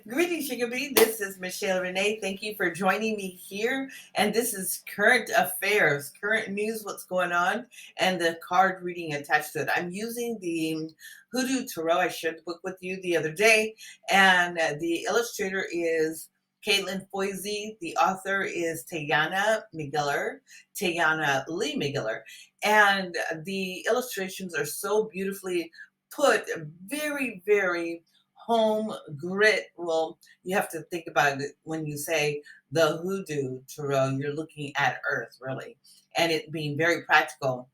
Greetings, Sugar Bee. This is Michaela Rena. Thank you for joining me here. And this is current affairs, current news, what's going on, and the card reading attached to it. I'm using the Hoodoo Tarot. I shared the book with you the other day, and the illustrator is Katelan V. The author is Tayannah McQuillar, Tayannah Lee McQuillar. And the illustrations are so beautifully put, very, very home grit. Well, you have to think about it when you say the Hoodoo Tarot, you're looking at Earth, really, and it being very practical.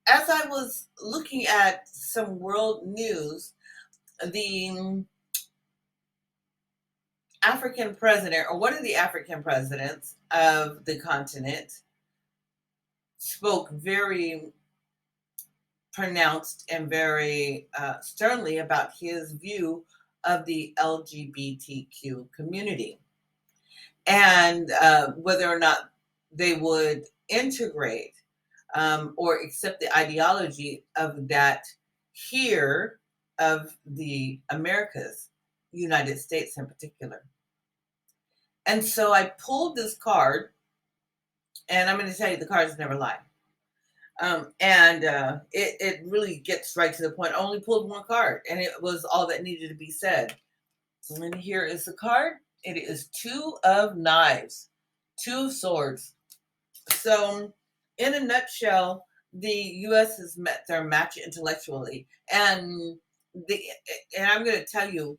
As I was looking at some world news, the African president, or one of the African presidents of the continent, spoke very pronounced and very sternly about his view of the LGBTQ community, and whether or not they would integrate or accept the ideology of that here of the Americas, United States in particular. And so I pulled this card, and I'm going to tell you the cards never lie. It really gets right to the point. I only pulled one card, and it was all that needed to be said. And here is the card. It is Two of Knives, Two of Swords. So, in a nutshell, the U.S. has met their match intellectually, and I'm going to tell you,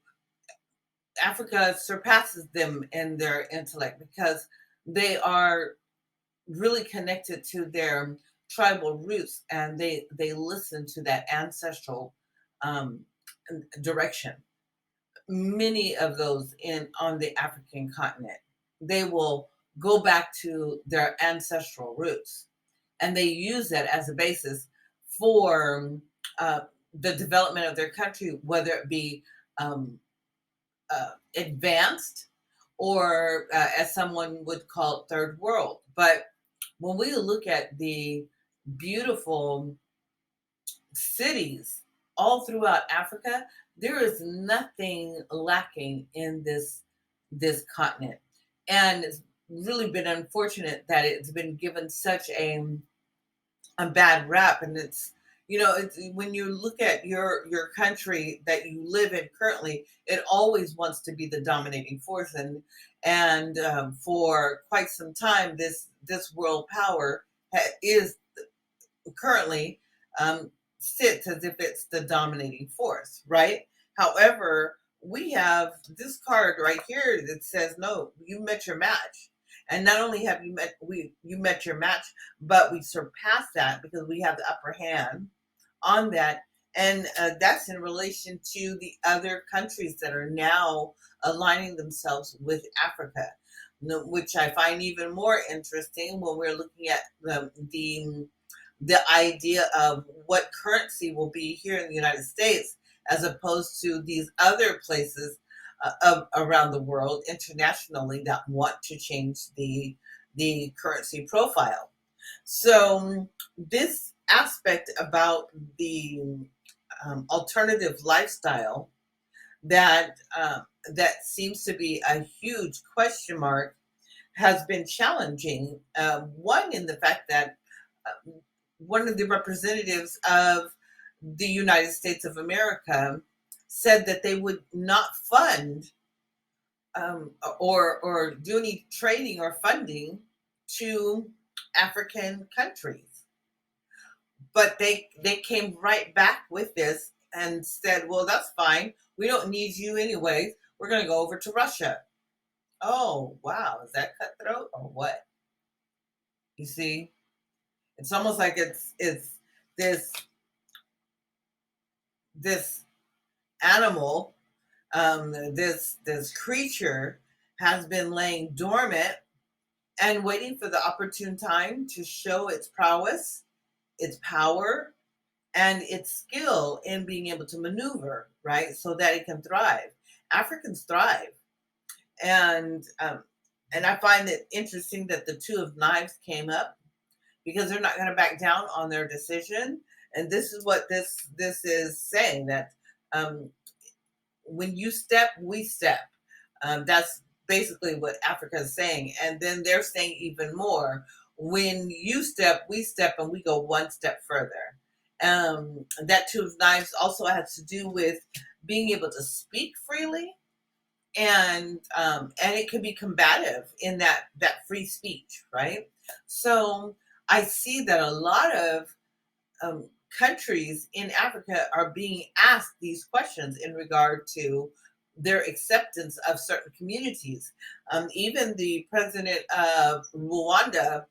Africa surpasses them in their intellect because they are really connected to their tribal roots, and they listen to that ancestral um, direction. Many of those in on the African continent, they will go back to their ancestral roots, and they use that as a basis for uh, the development of their country, whether it be um, advanced or as someone would call it, third world. But when we look at the beautiful cities all throughout Africa, there is nothing lacking in this continent, and it's really been unfortunate that it's been given such a bad rap. And it's, it's, when you look at your country that you live in currently, it always wants to be the dominating force, and for quite some time this world power is currently um, sits as if it's the dominating force, right? However, we have this card right here that says, no, you met your match. And not only have you met your match, but we surpassed that because we have the upper hand on that. And that's in relation to the other countries that are now aligning themselves with Africa, which I find even more interesting when we're looking at the idea of what currency will be here in the United States as opposed to these other places around the world internationally that want to change the currency profile. So this aspect about the alternative lifestyle that seems to be a huge question mark has been challenging. One, in the fact that uh, one of the representatives of the United States of America said that they would not fund or do any training or funding to African countries. But they came right back with this and said, "Well, that's fine. We don't need you anyways. We're going to go over to Russia." Oh, wow! Is that cutthroat or what? You see, it's almost like it's this this animal, this creature has been laying dormant and waiting for the opportune time to show its prowess, its power, and its skill in being able to maneuver, right, so that it can thrive. Africans thrive, and I find it interesting that the Two of Knives came up because they're not going to back down on their decision, and this is what this is saying, that um, when you step, we step. That's basically what Africa is saying. And then they're saying even more, when you step, we step, and we go one step further. That Two of Knives also has to do with being able to speak freely, and it can be combative in that free speech, right? So I see that a lot of um, countries in Africa are being asked these questions in regard to their acceptance of certain communities. Even the president of Rwanda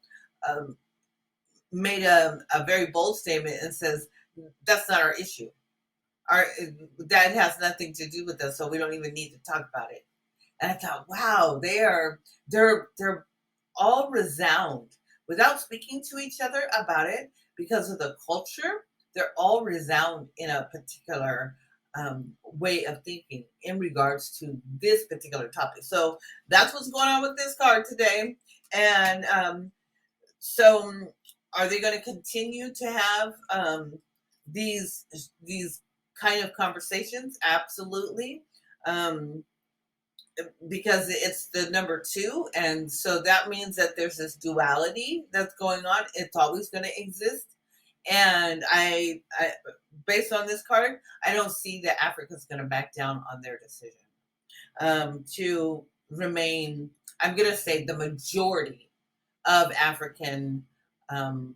um, made a very bold statement and says, that's not our issue. Our, that has nothing to do with us, so we don't even need to talk about it. And I thought, wow, they're all resound without speaking to each other about it because of the culture. They're all resound in a particular way of thinking in regards to this particular topic. So that's what's going on with this card today. And so, are they going to continue to have these these kind of conversations? Absolutely. Um, because it's the number two, and so that means that there's this duality that's going on. It's always going to exist, and I based on this card, I don't see that Africa's going to back down on their decision to remain. I'm going to say the majority of African um,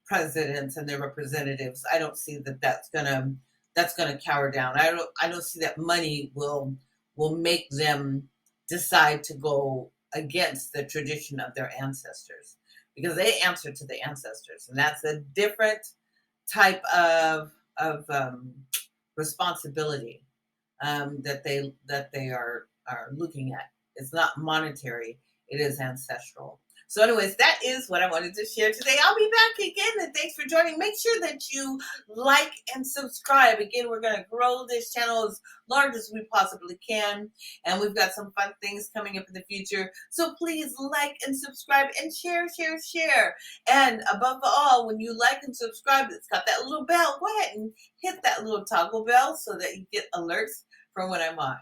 presidents and their representatives. I don't see that that's gonna cower down. I don't see that money will make them decide to go against the tradition of their ancestors, because they answer to the ancestors, and that's a different type of responsibility that they are looking at. It's not monetary; it is ancestral. So, anyways, that is what I wanted to share today. I'll be back again, and thanks for joining. Make sure that you like and subscribe. Again, we're going to grow this channel as large as we possibly can, and we've got some fun things coming up in the future. So please like and subscribe and share, share, share. And above all, when you like and subscribe, it's got that little bell. Go ahead and hit that little toggle bell so that you get alerts from when I'm on.